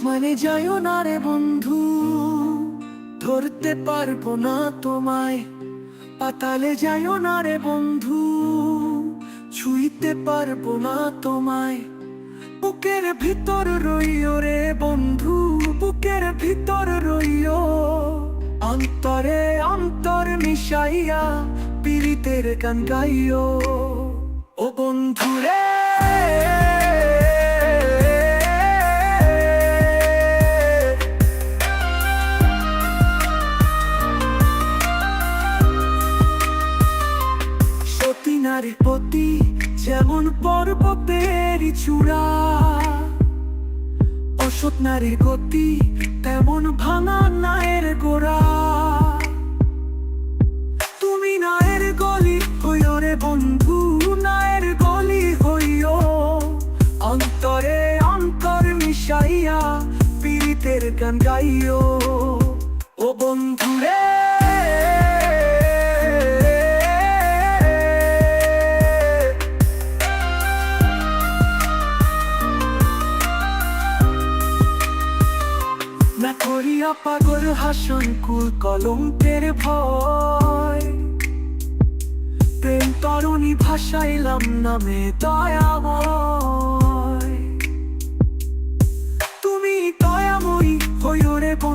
আসমানে যাইও না রে বন্ধু, ধরতে পারবো না তোমায়। পাতালে যাইও না রে বন্ধু, ছুঁইতে পারবো না তোমায়। বুকের ভিতর রইও রে বন্ধু, বুকের ভিতর রইও। অন্তরে অন্তর মিশাইয়া পীড়িতের গান গাইও। ও বন্ধু রে, সতী নারী পতি যেমন পর্বতের চূড়া, অসৎ নারীর গতি তেমন ভাঙা নায়ের গোড়া। তুমি নায়ের গলি হইও রে বন্ধু, নায়ের গলি হইও। অন্তরে অন্তর মিশাইয়া পীড়িতের গান গাইও। ও বন্ধু রে, না করিয়া পাগল হাসন কুল কলঙ্কের ভয়। প্রেম তরণী ভাসাইলাম নামে দয়াময়। তুমি দয়াময়ী হইও রে বন্ধু।